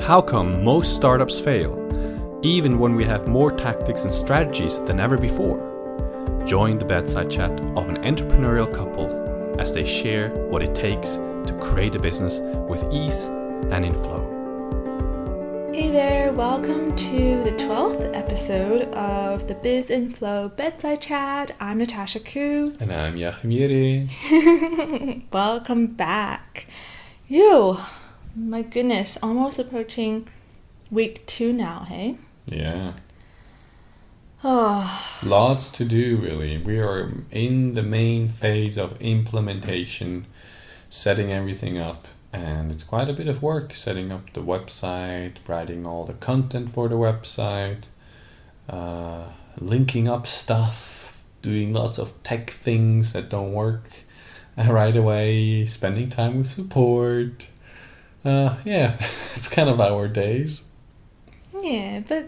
How come most startups fail, even when we have more tactics and strategies than ever before? Join the bedside chat of an entrepreneurial couple as they share what it takes to create a business with ease and in flow. Hey there, welcome to the 12th episode of the Biz in Flow Bedside Chat. I'm Natasha And I'm Jachym. Welcome back. My goodness, almost approaching week 2 now, hey? Yeah. Oh. Lots to do, really. We are in the main phase of implementation, setting everything up. And it's quite a bit of work setting up the website, writing all the content for the website, linking up stuff, doing lots of tech things that don't work right away, spending time with support. It's kind of our days. Yeah, but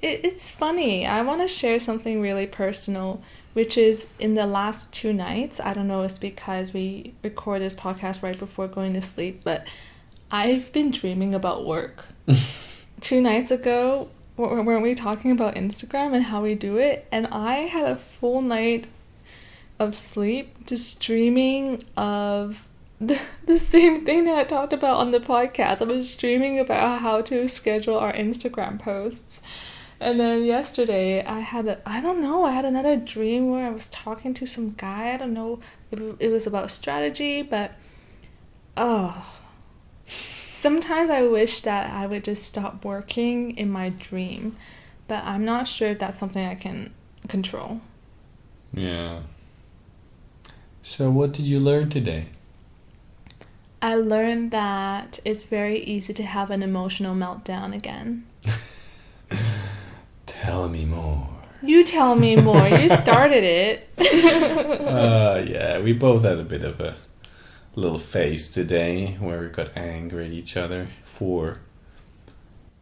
it's funny. I want to share something really personal, which is in the last 2 nights. I don't know, it's because we record this podcast right before going to sleep, but I've been dreaming about work. 2 nights ago, weren't we talking about Instagram and how we do it? And I had a full night of sleep just dreaming of the same thing that I talked about on the podcast. I was dreaming about how to schedule our Instagram posts. And then yesterday, I had another dream where I was talking to some guy. I don't know if it was about strategy, but sometimes I wish that I would just stop working in my dream, but I'm not sure if that's something I can control. Yeah. So what did you learn today? I learned that it's very easy to have an emotional meltdown again. Tell me more. You tell me more. You started it. Yeah, we both had a bit of a little phase today where we got angry at each other for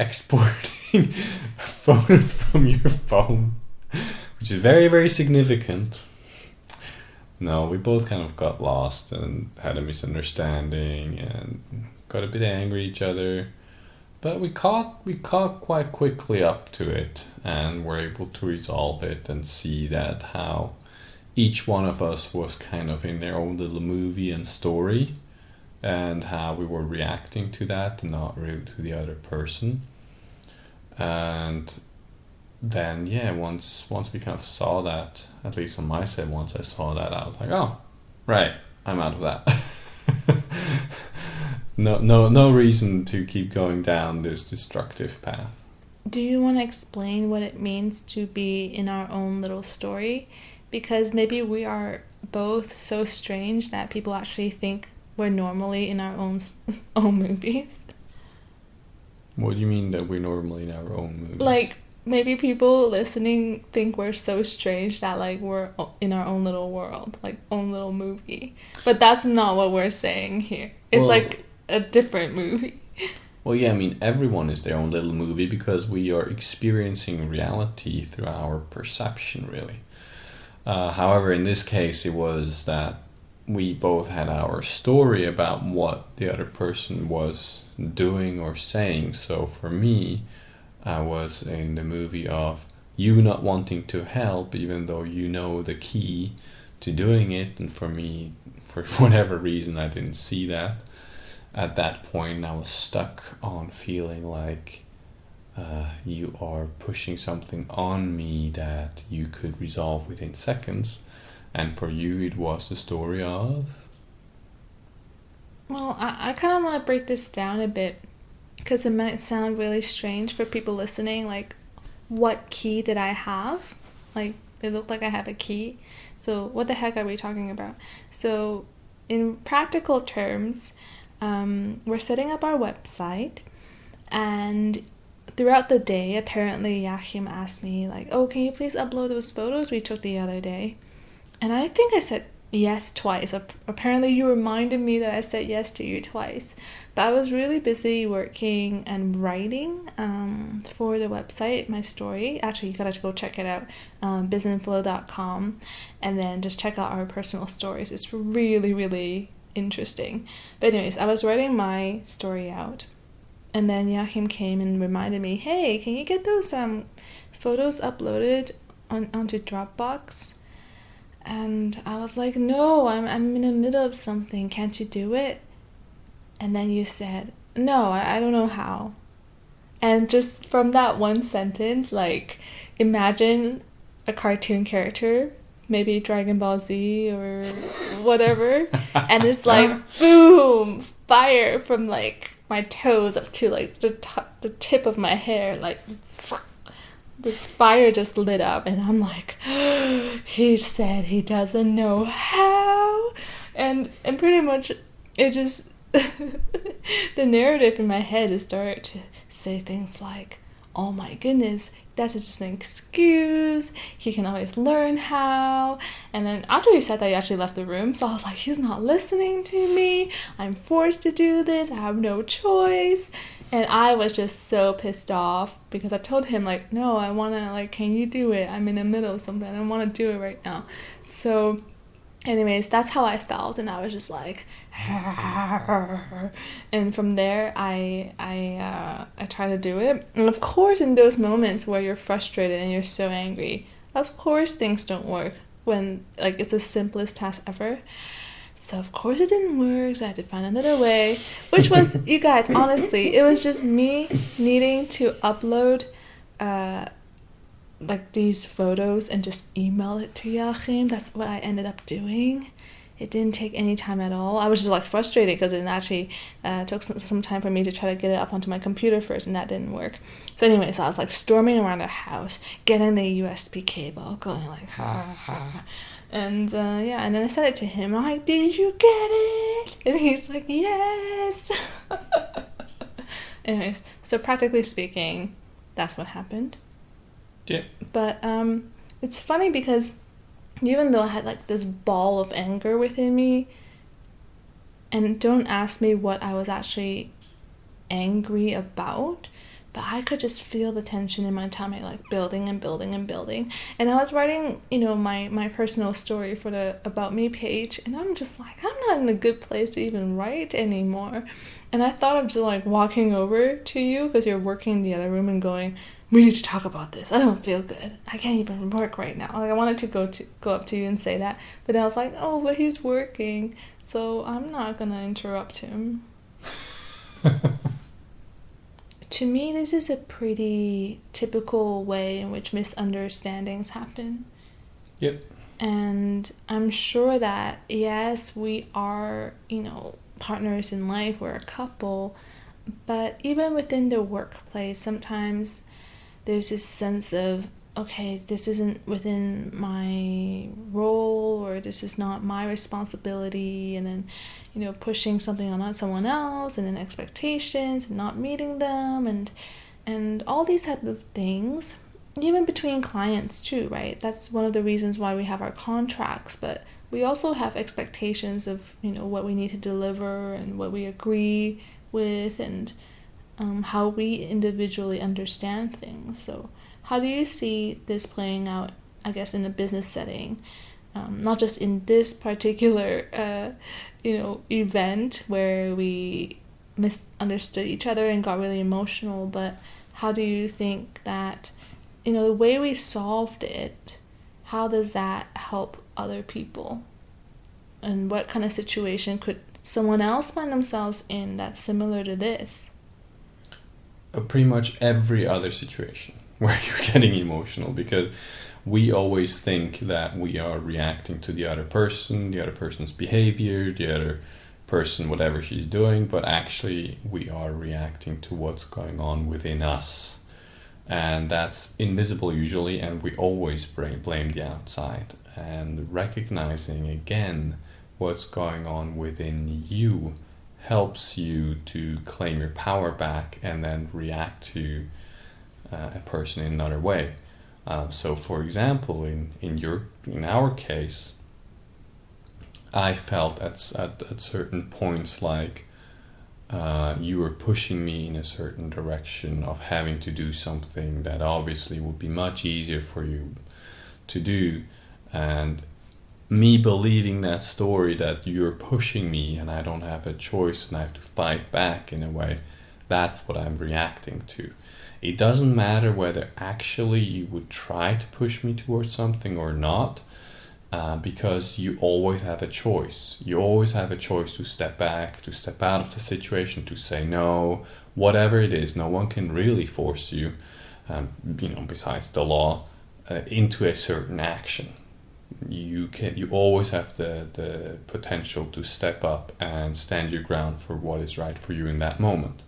exporting photos from your phone, which is very, very significant. No, we both kind of got lost and had a misunderstanding and got a bit angry at each other. But we caught quite quickly up to it and were able to resolve it and see that how each one of us was kind of in their own little movie and story and how we were reacting to that and not really to the other person. And then, once we kind of saw that, at least on my side, once I saw that, I was like, oh, right, I'm out of that. No reason to keep going down this destructive path. Do you want to explain what it means to be in our own little story? Because maybe we are both so strange that people actually think we're normally in our own movies. What do you mean that we're normally in our own movies? Like, maybe people listening think we're so strange that, like, we're in our own little world, like, own little movie. But that's not what we're saying here. It's like a different movie. Well, yeah, I mean, everyone is their own little movie because we are experiencing reality through our perception, really. However, in this case, it was that we both had our story about what the other person was doing or saying. So for me, I was in the movie of you not wanting to help even though you know the key to doing it. And for me, for whatever reason, I didn't see that. At that point, I was stuck on feeling like you are pushing something on me that you could resolve within seconds. And for you, it was the story of... Well, I kind of want to break this down a bit because it might sound really strange for people listening. Like, what key did I have? Like, it looked like I had a key. So what the heck are we talking about? So in practical terms... we're setting up our website, and throughout the day, apparently Jachym asked me, like, oh, can you please upload those photos we took the other day? And I think I said yes twice. Apparently you reminded me that I said yes to you twice. But I was really busy working and writing for the website, my story. Actually, you gotta go check it out, businessflow.com, and then just check out our personal stories. It's really, really interesting. But anyways, I was writing my story out, And then Jachym came and reminded me, hey, can you get those photos uploaded onto Dropbox? And I was like, no, I'm in the middle of something. Can't you do it? And then you said, no, I don't know how. And just from that one sentence, like, imagine a cartoon character, maybe Dragon Ball Z or whatever, and it's like, boom, fire from, like, my toes up to, like, the tip of my hair, like, this fire just lit up, and I'm like, he said he doesn't know how, and pretty much it just the narrative in my head is started to say things like, oh my goodness, that's just an excuse, he can always learn how. And then after he said that, he actually left the room, so I was like, he's not listening to me, I'm forced to do this, I have no choice. And I was just so pissed off because I told him, like, no, I want to, like, can you do it? I'm in the middle of something. I want to do it right now. So anyways, that's how I felt. And I was just like, and from there, I try to do it. And of course, in those moments where you're frustrated and you're so angry, of course things don't work when, like, it's the simplest task ever. So of course it didn't work, so I had to find another way, which was, you guys, honestly, it was just me needing to upload like these photos and just email it to Jachym. That's what I ended up doing. It didn't take any time at all. I was just, like, frustrated because it actually took some time for me to try to get it up onto my computer first, and that didn't work. So anyways, I was, like, storming around the house, getting the USB cable, going like, ha ha. And yeah, and then I sent it to him. I'm like, did you get it? And he's like, yes. Anyways, so practically speaking, that's what happened. Yeah. But it's funny because even though I had, like, this ball of anger within me, and don't ask me what I was actually angry about, but I could just feel the tension in my tummy, like, building and building and building. And I was writing, you know, my personal story for the About Me page, and I'm just like, I'm not in a good place to even write anymore. And I thought of just, like, walking over to you, because you're working in the other room, and going, we need to talk about this. I don't feel good. I can't even work right now. Like, I wanted to go up to you and say that, but I was like, oh, but he's working, so I'm not gonna interrupt him. To me, this is a pretty typical way in which misunderstandings happen. Yep. And I'm sure that, yes, we are, you know, partners in life, we're a couple, but even within the workplace, sometimes there's this sense of, okay, this isn't within my role, or this is not my responsibility, and then, you know, pushing something on someone else, and then expectations, and not meeting them, and all these type of things, even between clients too, right? That's one of the reasons why we have our contracts, but we also have expectations of, you know, what we need to deliver, and what we agree with, and how we individually understand things. So how do you see this playing out, I guess, in a business setting? Not just in this particular, you know, event where we misunderstood each other and got really emotional, but how do you think that, you know, the way we solved it, how does that help other people? And what kind of situation could someone else find themselves in that's similar to this? Pretty much every other situation where you're getting emotional, because we always think that we are reacting to the other person's behavior, the other person, whatever she's doing, but actually we are reacting to what's going on within us. And that's invisible usually, and we always blame the outside. And recognizing again what's going on within you helps you to claim your power back and then react to a person in another way. So for example, in our case, I felt at certain points like you were pushing me in a certain direction of having to do something that obviously would be much easier for you to do, and me believing that story that you're pushing me and I don't have a choice and I have to fight back in a way, That's what I'm reacting to. It doesn't matter whether actually you would try to push me towards something or not, because you always have a choice. You always have a choice to step back, to step out of the situation, to say no, whatever it is. No one can really force you, besides the law, into a certain action. You always have the potential to step up and stand your ground for what is right for you in that moment.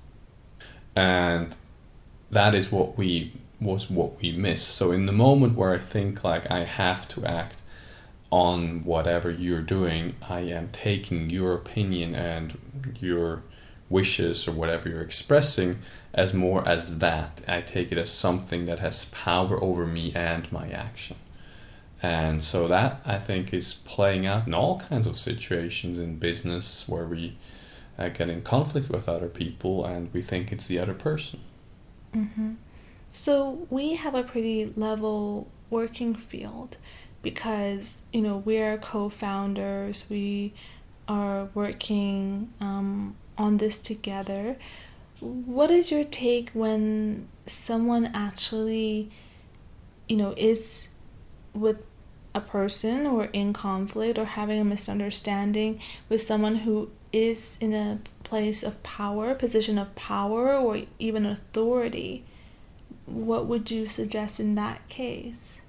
And that is what we miss. So in the moment where I think like I have to act on whatever you're doing, I am taking your opinion and your wishes or whatever you're expressing as more as that. I take it as something that has power over me and my action. And so that, I think, is playing out in all kinds of situations in business where we get in conflict with other people and we think it's the other person. Mm-hmm. So we have a pretty level working field because, we're co-founders. We are working on this together. What is your take when someone actually, is with a person or in conflict or having a misunderstanding with someone who is in a place of power, position of power, or even authority? What would you suggest in that case?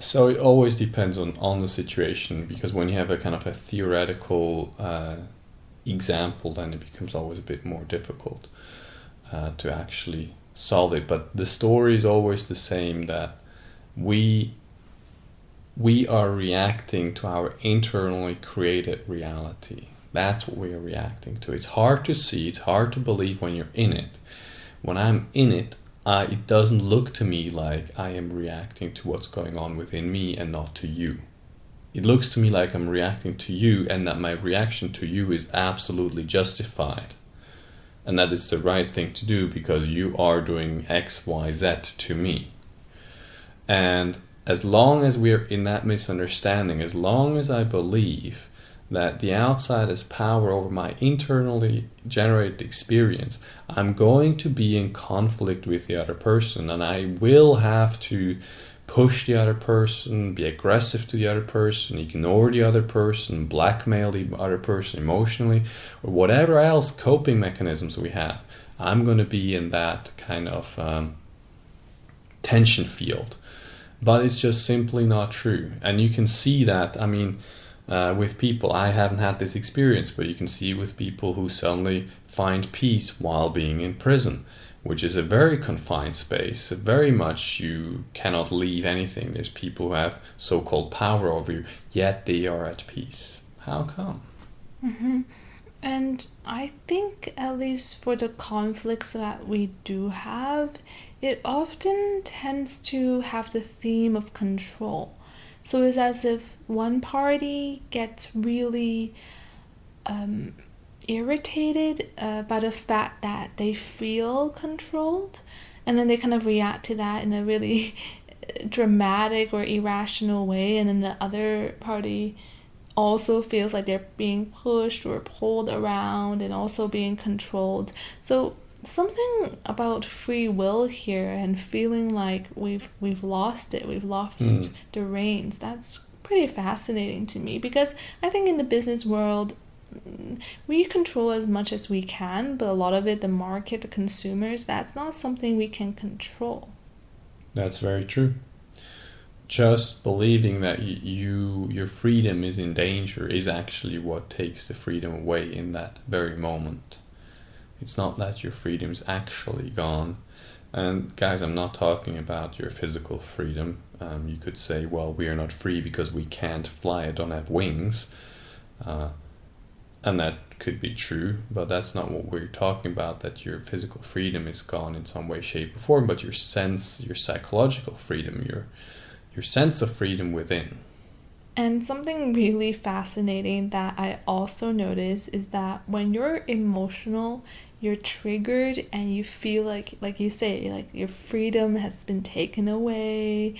So it always depends on the situation, because when you have a kind of a theoretical example, then it becomes always a bit more difficult to actually solve it. But the story is always the same, that we are reacting to our internally created reality. That's what we are reacting to. It's hard to see, it's hard to believe when you're in it. When I'm in it, it doesn't look to me like I am reacting to what's going on within me and not to you. It looks to me like I'm reacting to you, and that my reaction to you is absolutely justified. And that is the right thing to do because you are doing X, Y, Z to me. And as long as we're in that misunderstanding, as long as I believe that the outside has power over my internally generated experience, I'm going to be in conflict with the other person, and I will have to push the other person, be aggressive to the other person, ignore the other person, blackmail the other person emotionally, or whatever else coping mechanisms we have. I'm going to be in that kind of tension field. But it's just simply not true. And you can see that, with people. I haven't had this experience, but you can see with people who suddenly find peace while being in prison, which is a very confined space. Very much you cannot leave anything. There's people who have so-called power over you, yet they are at peace. How come? Mm-hmm. And I think, at least for the conflicts that we do have, it often tends to have the theme of control. So it's as if one party gets really irritated by the fact that they feel controlled, and then they kind of react to that in a really dramatic or irrational way, and then the other party also feels like they're being pushed or pulled around and also being controlled. So something about free will here and feeling like we've lost it, we've lost the reins. That's pretty fascinating to me, because I think in the business world we control as much as we can, but a lot of it, the market, the consumers, that's not something we can control. That's very true. Just believing that your freedom is in danger is actually what takes the freedom away in that very moment. It's not that your freedom is actually gone. And guys, I'm not talking about your physical freedom. You could say, well, we are not free because we can't fly, I don't have wings. And that could be true, but that's not what we're talking about, that your physical freedom is gone in some way, shape, or form, but your psychological freedom, your sense of freedom within. And something really fascinating that I also notice is that when you're emotional, you're triggered and you feel like you say, like your freedom has been taken away.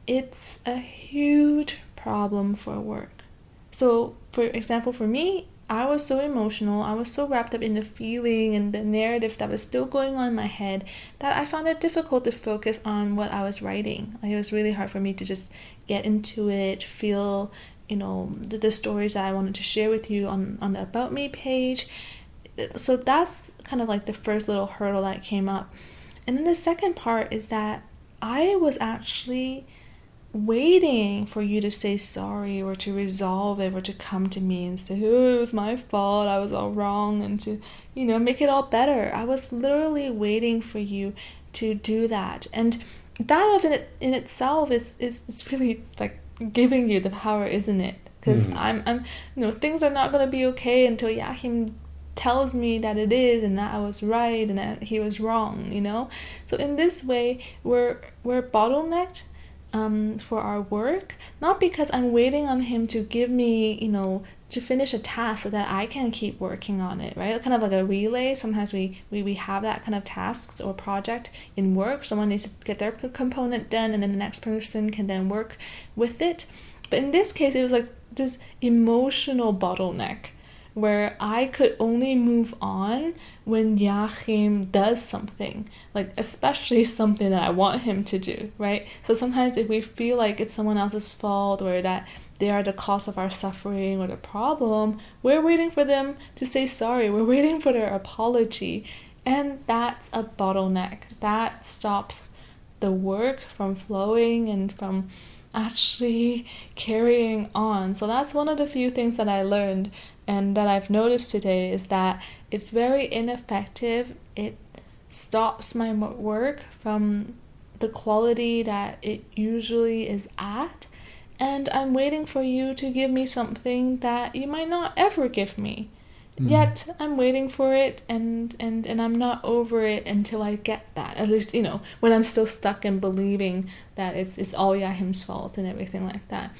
It's a huge problem for work. So, for example, for me, I was so emotional, I was so wrapped up in the feeling and the narrative that was still going on in my head, that I found it difficult to focus on what I was writing. Like, it was really hard for me to just get into it, feel, the stories that I wanted to share with you on the About Me page. So that's kind of like the first little hurdle that came up. And then the second part is that I was actually waiting for you to say sorry or to resolve it, or to come to me and say, oh, it was my fault, I was all wrong, and to, make it all better. I was literally waiting for you to do that. And that of it in itself is really like giving you the power, isn't it? Because I'm things are not going to be okay until Jachym tells me that it is, and that I was right and that he was wrong, So in this way, we're bottlenecked for our work, not because I'm waiting on him to give me, to finish a task so that I can keep working on it, right? Kind of like a relay. Sometimes we have that kind of tasks or project in work. Someone needs to get their component done, and then the next person can then work with it. But in this case, it was like this emotional bottleneck, where I could only move on when Jachym does something, like especially something that I want him to do, right? So sometimes if we feel like it's someone else's fault, or that they are the cause of our suffering or the problem, we're waiting for them to say sorry. We're waiting for their apology. And that's a bottleneck. That stops the work from flowing and from actually carrying on. So that's one of the few things that I learned and that I've noticed today, is that it's very ineffective. It stops my work from the quality that it usually is at, and I'm waiting for you to give me something that you might not ever give me. Yet I'm waiting for it, and I'm not over it until I get that. At least, when I'm still stuck in believing that it's all Jachym's fault and everything like that.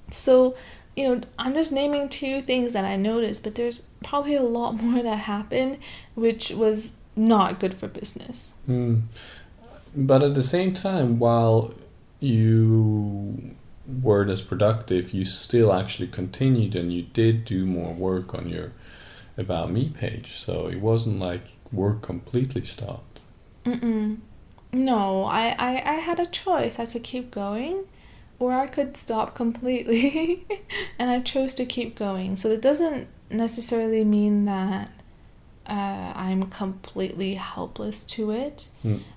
So, I'm just naming two things that I noticed, but there's probably a lot more that happened, which was not good for business. But at the same time, while you weren't as productive, you still actually continued, and you did do more work on your About Me page. So it wasn't like work completely stopped. No, I had a choice. I could keep going, or I could stop completely. And I chose to keep going. So that doesn't necessarily mean that I'm completely helpless to it,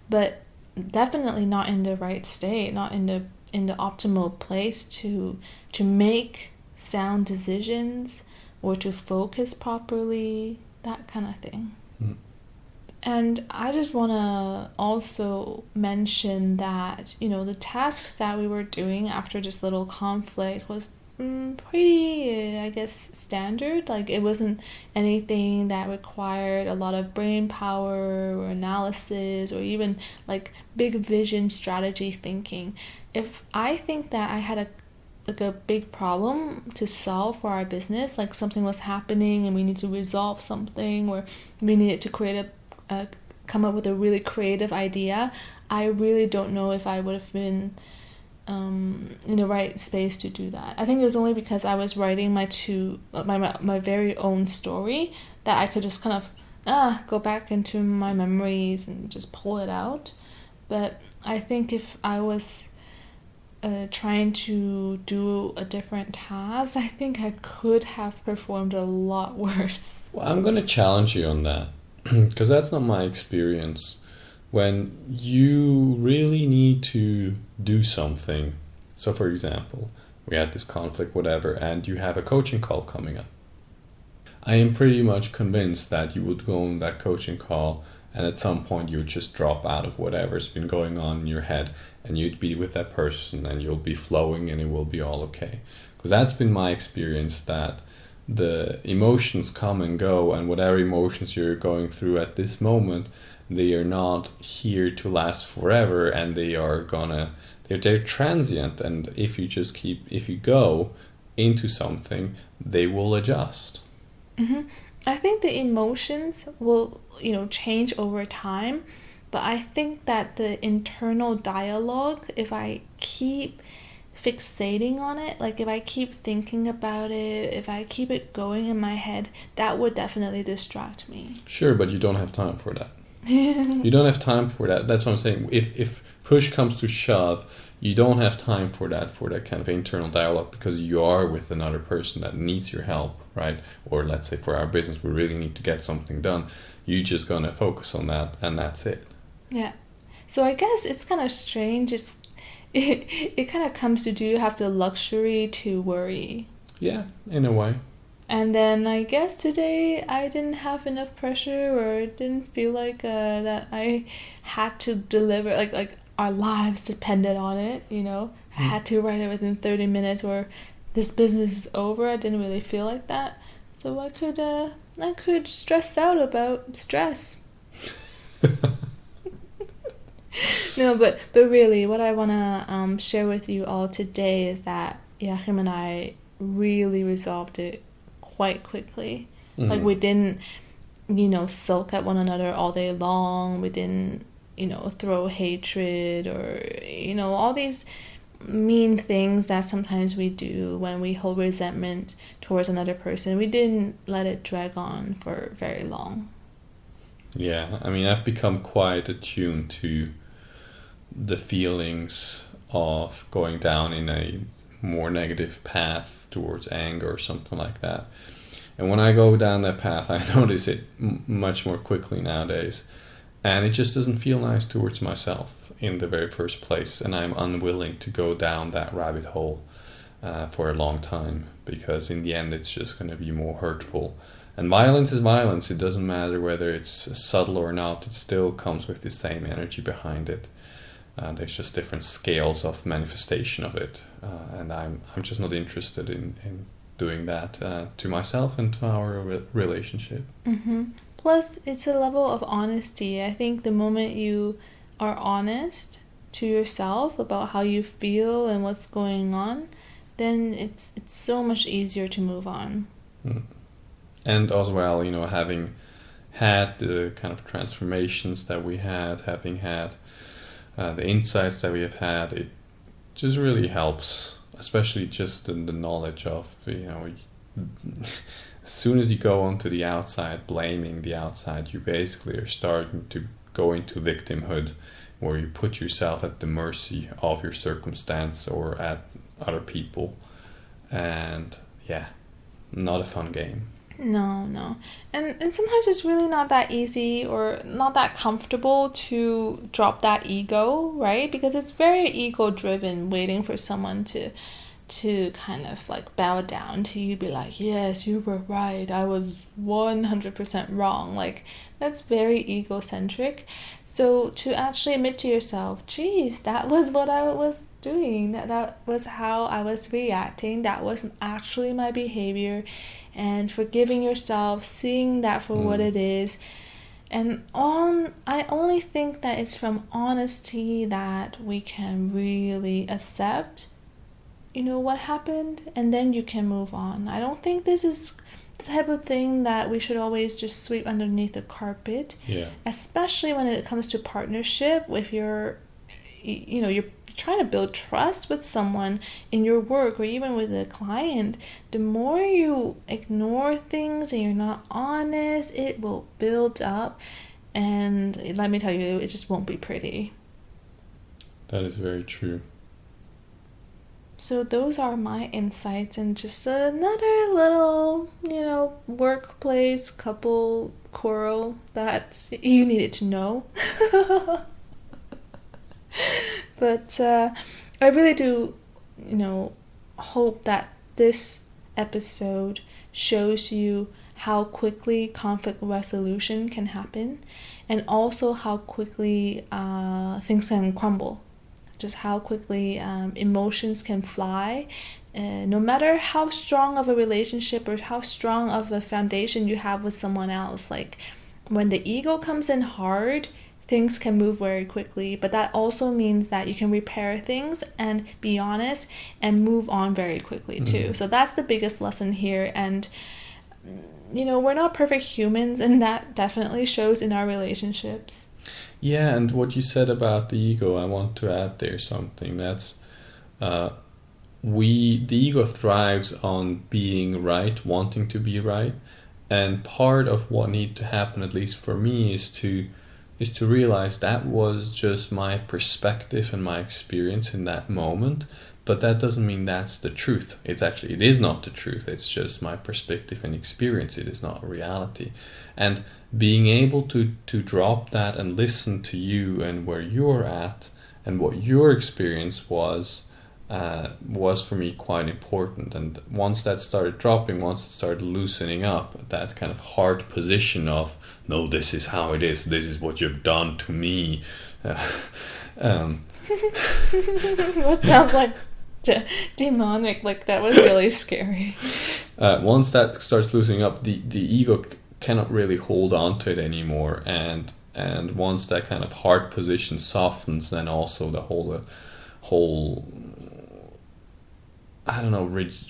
but definitely not in the right state, not in the optimal place to make sound decisions or to focus properly, that kind of thing. And I just want to also mention that, the tasks that we were doing after this little conflict was pretty, I guess, standard. Like, it wasn't anything that required a lot of brain power or analysis or even like big vision strategy thinking. If I think that I had a big problem to solve for our business, like something was happening and we need to resolve something, or we needed to come up with a really creative idea, I really don't know if I would have been in the right space to do that. I think it was only because I was writing my very own story that I could just kind of go back into my memories and just pull it out. But I think if I was trying to do a different task, I think I could have performed a lot worse. Well, I'm going to challenge you on that, because that's not my experience. When you really need to do something, so for example, we had this conflict, whatever, and you have a coaching call coming up, I am pretty much convinced that you would go on that coaching call, and at some point you would just drop out of whatever's been going on in your head, and you'd be with that person, and you'll be flowing, and it will be all okay. Because that's been my experience, that the emotions come and go, and whatever emotions you're going through at this moment, they are not here to last forever, and they're transient, and if you go into something, they will adjust. I think the emotions will, change over time, but I think that the internal dialogue, if I keep fixating on it, like if I keep thinking about it, if I keep it going in my head, that would definitely distract me. Sure, but you don't have time for that. You don't have time for that. That's what I'm saying. If push comes to shove, you don't have time for that kind of internal dialogue, because you are with another person that needs your help, right? Or let's say for our business, we really need to get something done. You're just gonna focus on that, and that's it. Yeah. So I guess it's kind of strange. It kind of comes to, do you have the luxury to worry? Yeah, in a way. And then I guess today I didn't have enough pressure, or it didn't feel like that I had to deliver, like our lives depended on it, you know. I had to write it within 30 minutes or this business is over. I didn't really feel like that. So I could stress out about stress. No, but really, what I want to share with you all today is that Jachym and I really resolved it quite quickly. Mm-hmm. Like, we didn't, sulk at one another all day long. We didn't, throw hatred or, all these mean things that sometimes we do when we hold resentment towards another person. We didn't let it drag on for very long. Yeah, I mean, I've become quite attuned to the feelings of going down in a more negative path towards anger or something like that. And when I go down that path, I notice it much more quickly nowadays. And it just doesn't feel nice towards myself in the very first place. And I'm unwilling to go down that rabbit hole for a long time, because in the end it's just going to be more hurtful. And violence is violence. It doesn't matter whether it's subtle or not. It still comes with the same energy behind it. There's just different scales of manifestation of it. And I'm just not interested in doing that to myself and to our relationship. Mm-hmm. Plus, it's a level of honesty. I think the moment you are honest to yourself about how you feel and what's going on, then it's so much easier to move on. Mm. And as well, having had the kind of transformations that we had, having had the insights that we have had, it just really helps, especially just in the knowledge of, as soon as you go onto the outside, blaming the outside, you basically are starting to go into victimhood, where you put yourself at the mercy of your circumstance or at other people. And yeah, not a fun game. No. And sometimes it's really not that easy or not that comfortable to drop that ego, right? Because it's very ego-driven, waiting for someone to kind of like bow down to you, be like, yes, you were right, I was 100% wrong. Like, that's very egocentric. So to actually admit to yourself, geez, that was what I was doing, that was how I was reacting, that was actually my behavior, and forgiving yourself, seeing that for what it is. And I only think that it's from honesty that we can really accept what happened, and then you can move on. I don't think this is the type of thing that we should always just sweep underneath the carpet. Yeah. Especially when it comes to partnership, if you're trying to build trust with someone in your work or even with a client. The more you ignore things and you're not honest, it will build up, and let me tell you, it just won't be pretty. That is very true. So those are my insights, and just another little, workplace couple quarrel that you needed to know. But I really do, hope that this episode shows you how quickly conflict resolution can happen, and also how quickly things can crumble. Just how quickly emotions can fly. No matter how strong of a relationship or how strong of a foundation you have with someone else, like when the ego comes in hard, things can move very quickly. But that also means that you can repair things and be honest and move on very quickly too. So that's the biggest lesson here. And we're not perfect humans, and that definitely shows in our relationships. Yeah, and what you said about the ego, I want to add there something. That's the ego thrives on being right, wanting to be right, and part of what needs to happen, at least for me, is to realize that was just my perspective and my experience in that moment, but that doesn't mean that's the truth. It is not the truth. It's just my perspective and experience. It is not reality. And being able to drop that and listen to you and where you're at and what your experience was for me quite important. And once that started dropping, once it started loosening up, that kind of hard position of, no, this is how it is, this is what you've done to me. What sounds like demonic, like that was really scary. Once that starts loosening up, the ego cannot really hold on to it anymore. And once that kind of hard position softens, then also the whole I don't know,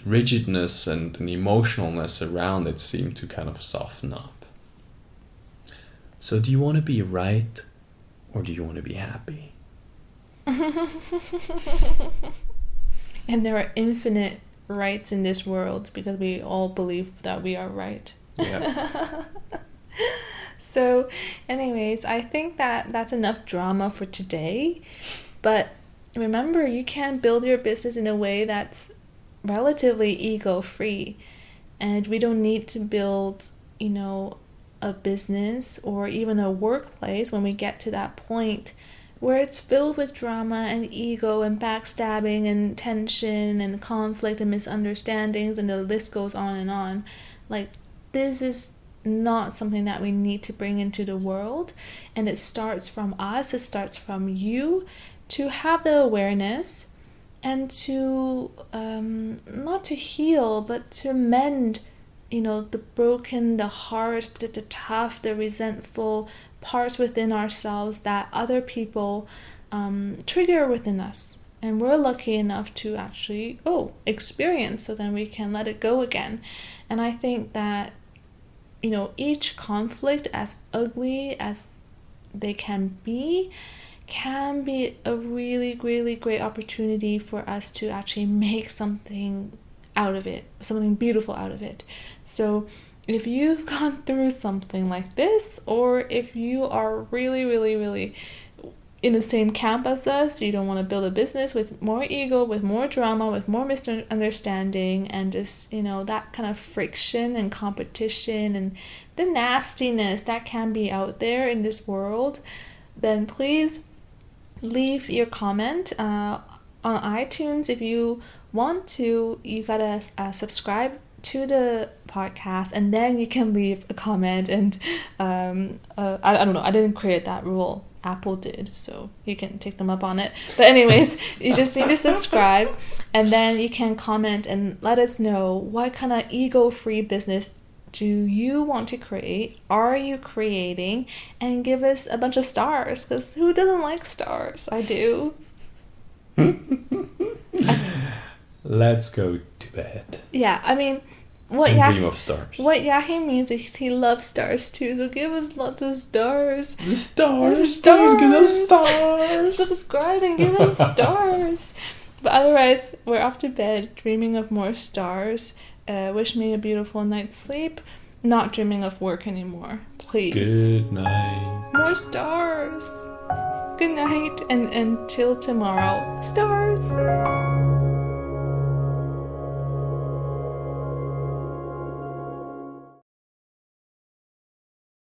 rigidness and emotionalness around it seem to kind of soften up. So do you want to be right, or do you want to be happy? And there are infinite rights in this world because we all believe that we are right. Yeah. So anyways, I think that that's enough drama for today. But remember, you can build your business in a way that's relatively ego-free, and we don't need to build, a business or even a workplace when we get to that point where it's filled with drama and ego and backstabbing and tension and conflict and misunderstandings, and the list goes on and on. Like, this is not something that we need to bring into the world, and it starts from us, it starts from you, to have the awareness and to not to heal, but to mend, the broken, the hard, the tough, the resentful parts within ourselves that other people trigger within us. And we're lucky enough to actually experience, so then we can let it go again. And I think that, each conflict, as ugly as they can be a really, really great opportunity for us to actually make something out of it, something beautiful out of it. So if you've gone through something like this, or if you are really, really, really in the same camp as us, you don't want to build a business with more ego, with more drama, with more misunderstanding, and just, that kind of friction and competition and the nastiness that can be out there in this world, then please leave your comment on iTunes. If you want to, you gotta subscribe to the podcast, and then you can leave a comment. And I don't know, I didn't create that rule, Apple did, so you can take them up on it. But anyways, you just need to subscribe, and then you can comment and let us know what kind of ego-free business do you want to create, are you creating, and give us a bunch of stars, because who doesn't like stars? I do. Let's go to bed. Yeah, I mean, dream of stars. What Jachym means is he loves stars too, so give us lots of stars. Stars, give us stars. Subscribe and give us stars. But otherwise, we're off to bed, dreaming of more stars. Wish me a beautiful night's sleep. Not dreaming of work anymore, please. Good night. More stars. Good night, and until tomorrow, stars.